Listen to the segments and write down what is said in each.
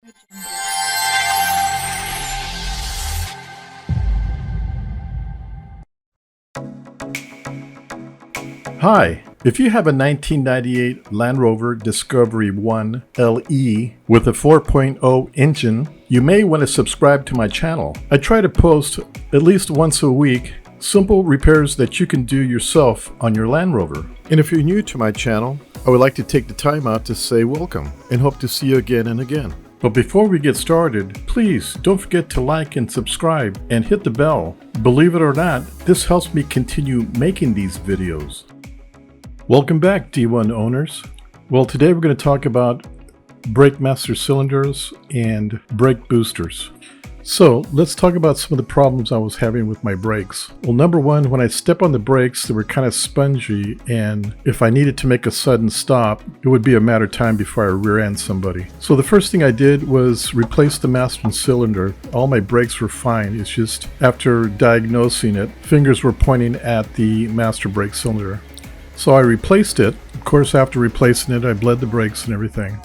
Hi, if you have a 1998 Land Rover Discovery 1 LE with a 4.0 engine, you may want to subscribe to my channel. I try to post at least once a week simple repairs that you can do yourself on your Land Rover. And if you're new to my channel, I would like to take the time out to say welcome and hope to see you again and again. But before we get started, please don't forget to like and subscribe and hit the bell. Believe it or not, this helps me continue making these videos. Welcome back, D1 owners. Well, today we're going to talk about brake master cylinders and brake boosters. So let's talk about some of the problems I was having with my brakes. Well, number one, when I step on the brakes, they were kind of spongy, and if I needed to make a sudden stop, it would be a matter of time before I rear-end somebody. So the first thing I did was replace the master cylinder. All my brakes were fine. It's just after diagnosing it, fingers were pointing at the master brake cylinder. So I replaced it. Of course, after replacing it, I bled the brakes and everything.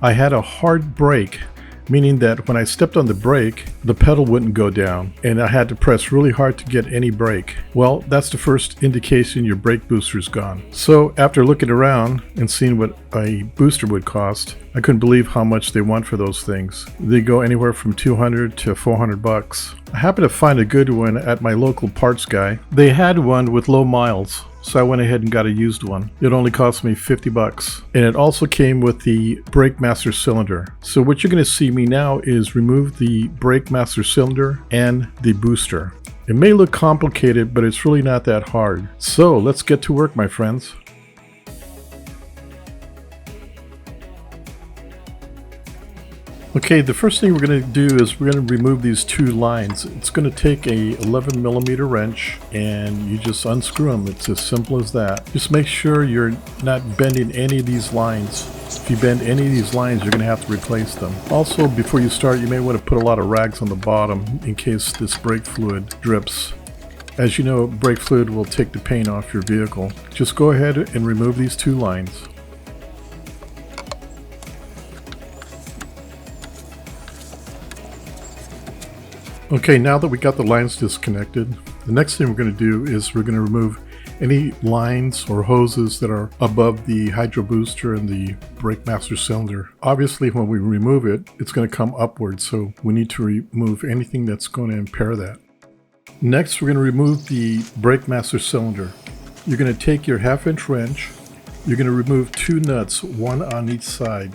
I had a hard brake, meaning that when I stepped on the brake, the pedal wouldn't go down, and I had to press really hard to get any brake. Well, that's the first indication your brake booster's gone. So after looking around and seeing what a booster would cost, I couldn't believe how much they want for those things. They go anywhere from $200 to $400. I happened to find a good one at my local parts guy. They had one with low miles, so I went ahead and got a used one. It only cost me $50, and it also came with the brake master cylinder. So what you're going to see me now is remove the brake master cylinder and the booster. It may look complicated, but it's really not that hard. So let's get to work, my friends. Okay, the first thing we're going to do is we're going to remove these two lines. It's going to take a 11mm wrench, and you just unscrew them. It's as simple as that. Just make sure you're not bending any of these lines. If you bend any of these lines, you're going to have to replace them. Also, before you start, you may want to put a lot of rags on the bottom in case this brake fluid drips. As you know, brake fluid will take the paint off your vehicle. Just go ahead and remove these two lines. Okay, now that we got the lines disconnected, the next thing we're going to do is we're going to remove any lines or hoses that are above the hydro booster and the brake master cylinder. Obviously, when we remove it, it's going to come upward, so we need to remove anything that's going to impair that. Next, we're going to remove the brake master cylinder. You're going to take your 1/2-inch wrench. You're going to remove two nuts, one on each side.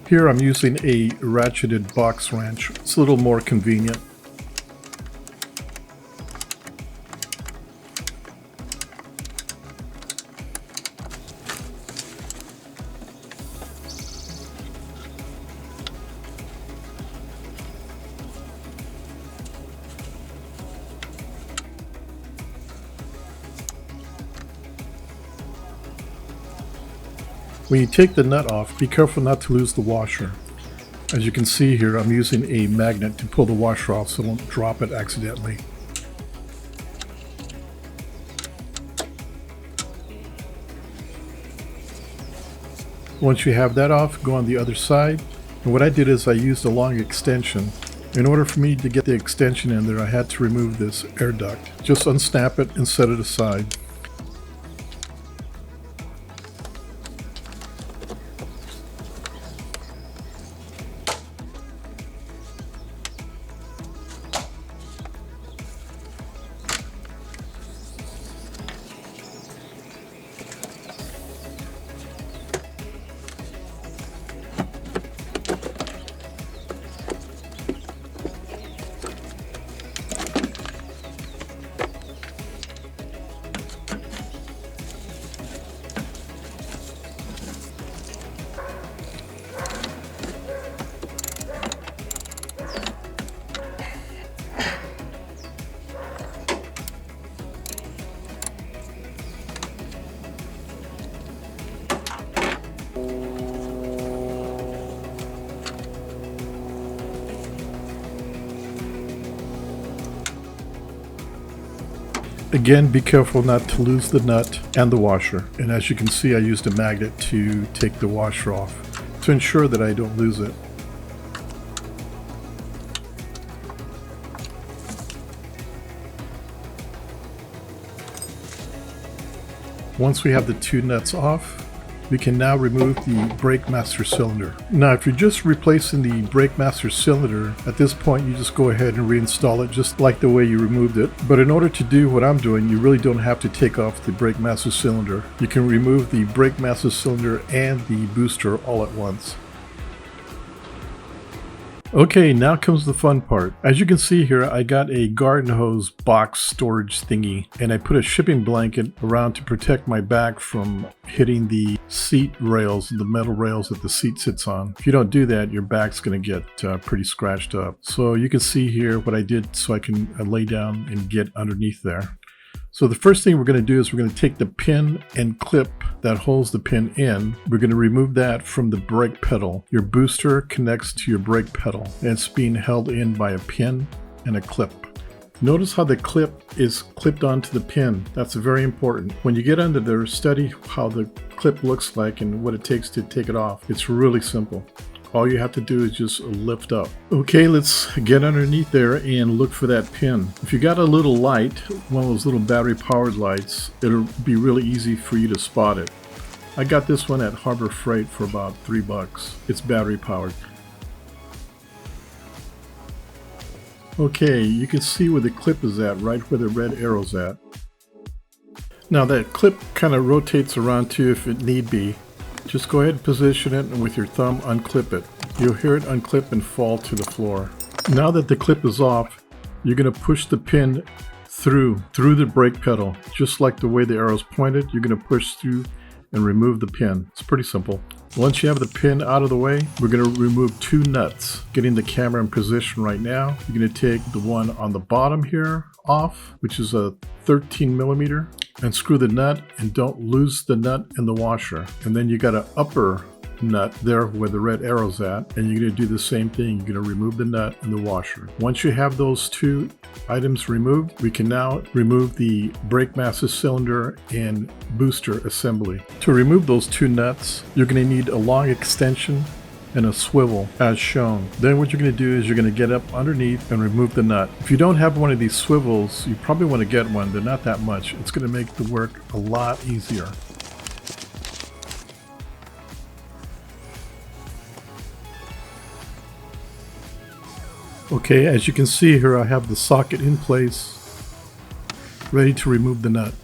Here I'm using a ratcheted box wrench. It's a little more convenient. When you take the nut off, be careful not to lose the washer. As you can see here, I'm using a magnet to pull the washer off so I won't drop it accidentally. Once you have that off, go on the other side. And what I did is I used a long extension. In order for me to get the extension in there, I had to remove this air duct. Just unsnap it and set it aside. Again, be careful not to lose the nut and the washer. And as you can see, I used a magnet to take the washer off to ensure that I don't lose it. Once we have the two nuts off, we can now remove the brake master cylinder. Now, if you're just replacing the brake master cylinder, at this point you just go ahead and reinstall it just like the way you removed it. But in order to do what I'm doing, you really don't have to take off the brake master cylinder. You can remove the brake master cylinder and the booster all at once. Okay, now comes the fun part. As you can see here, I got a garden hose box storage thingy, and I put a shipping blanket around to protect my back from hitting the seat rails, the metal rails that the seat sits on. If you don't do that, your back's going to get pretty scratched up. So you can see here what I did so I can lay down and get underneath there. So the first thing we're going to do is we're going to take the pin and clip that holds the pin in. We're going to remove that from the brake pedal. Your booster connects to your brake pedal, and it's being held in by a pin and a clip. Notice how the clip is clipped onto the pin. That's very important. When you get under there, study how the clip looks like and what it takes to take it off. It's really simple. All you have to do is just lift up. Okay, let's get underneath there and look for that pin. If you got a little light, one of those little battery powered lights, it'll be really easy for you to spot it. I got this one at Harbor Freight for about $3. It's battery powered. Okay, you can see where the clip is at, right where the red arrow's at. Now that clip kind of rotates around too if it need be. Just go ahead and position it, and with your thumb unclip it. You'll hear it unclip and fall to the floor. Now that the clip is off, you're going to push the pin through the brake pedal. Just like the way the arrow's pointed, you're going to push through and remove the pin. It's pretty simple. Once you have the pin out of the way, we're going to remove two nuts. Getting the camera in position right now, you're going to take the one on the bottom here off, which is a 13 millimeter, and screw the nut, and don't lose the nut in the washer. And then you got an upper nut there where the red arrow's at, and you're going to do the same thing. You're going to remove the nut and the washer. Once you have those two items removed, we can now remove the brake master cylinder and booster assembly. To remove those two nuts, you're going to need a long extension and a swivel as shown. Then what you're going to do is you're going to get up underneath and remove the nut. If you don't have one of these swivels, you probably want to get one. They're not that much. It's going to make the work a lot easier. Okay, as you can see here, I have the socket in place, ready to remove the nut.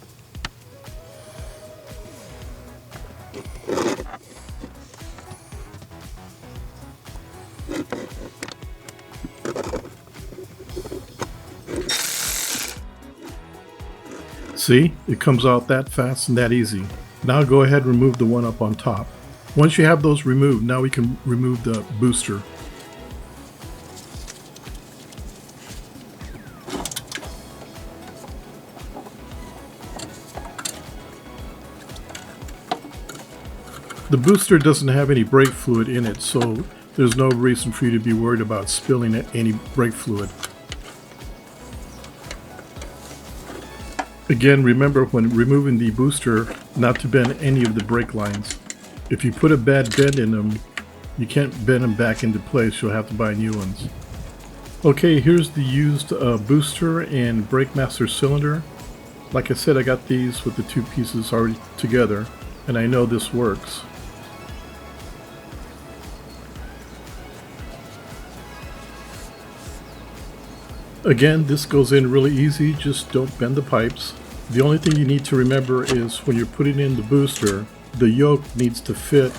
See, it comes out that fast and that easy. Now go ahead and remove the one up on top. Once you have those removed, now we can remove the booster. The booster doesn't have any brake fluid in it, so there's no reason for you to be worried about spilling any brake fluid. Again, remember when removing the booster not to bend any of the brake lines. If you put a bad bend in them, you can't bend them back into place. You'll have to buy new ones. Okay, here's the used booster and brake master cylinder. Like I said, I got these with the two pieces already together, and I know this works. Again, this goes in really easy, just don't bend the pipes. The only thing you need to remember is when you're putting in the booster, the yoke needs to fit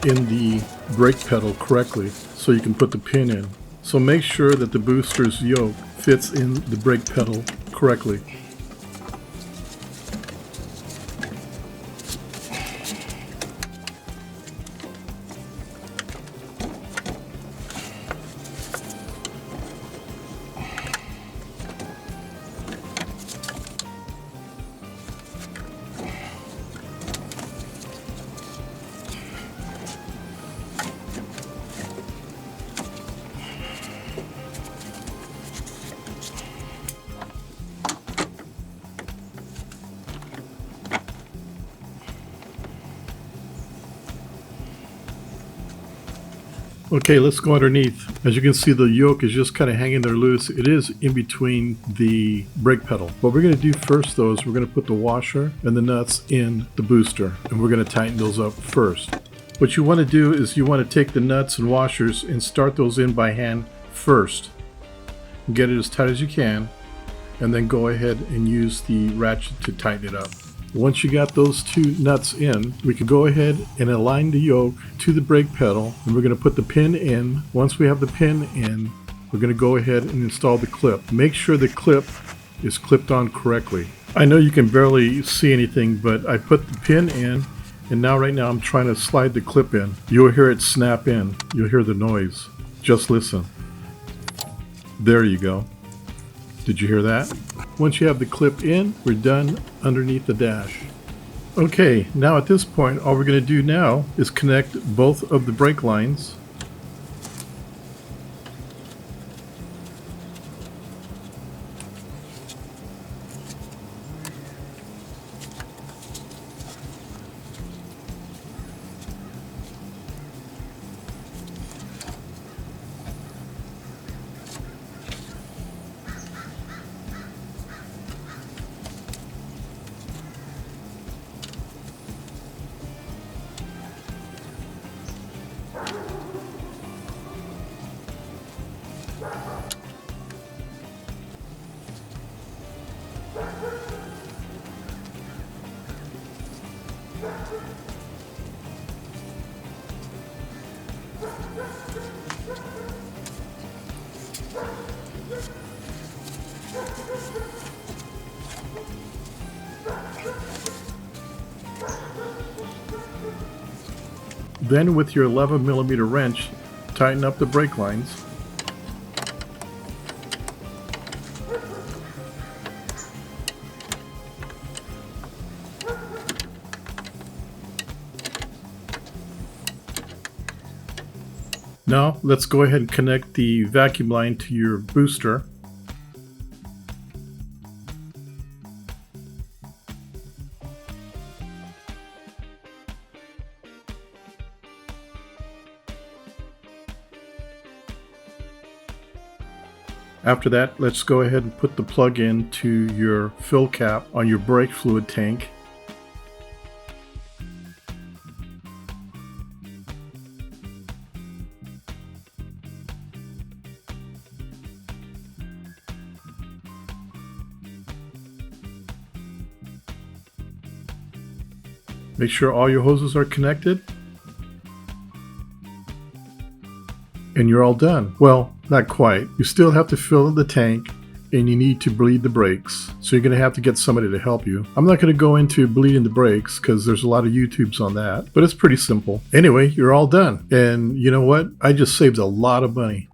in the brake pedal correctly so you can put the pin in. So make sure that the booster's yoke fits in the brake pedal correctly. Okay, let's go underneath. As you can see, the yoke is just kind of hanging there loose. It is in between the brake pedal. What we're going to do first, though, is we're going to put the washer and the nuts in the booster, and we're going to tighten those up first. What you want to do is you want to take the nuts and washers and start those in by hand first. Get it as tight as you can, and then go ahead and use the ratchet to tighten it up. Once you got those two nuts in, we can go ahead and align the yoke to the brake pedal, and we're going to put the pin in. Once we have the pin in, we're going to go ahead and install the clip. Make sure the clip is clipped on correctly. I know you can barely see anything, but I put the pin in, and now right now I'm trying to slide the clip in. You'll hear it snap in. You'll hear the noise. Just listen. There you go. Did you hear that? Once you have the clip in, we're done underneath the dash. Okay, now at this point, all we're going to do now is connect both of the brake lines. Then with your 11mm wrench, tighten up the brake lines. Now let's go ahead and connect the vacuum line to your booster. After that, let's go ahead and put the plug in to your fill cap on your brake fluid tank. Make sure all your hoses are connected. And you're all done. Well, not quite. You still have to fill the tank and you need to bleed the brakes. So you're going to have to get somebody to help you. I'm not going to go into bleeding the brakes because there's a lot of YouTubes on that, but it's pretty simple. Anyway, you're all done. And you know what? I just saved a lot of money.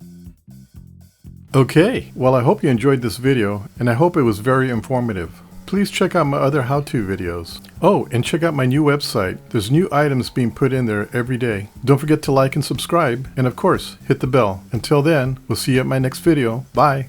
Okay, well, I hope you enjoyed this video and I hope it was very informative. Please check out my other how-to videos. Oh, and check out my new website. There's new items being put in there every day. Don't forget to like and subscribe, and of course, hit the bell. Until then, we'll see you at my next video. Bye!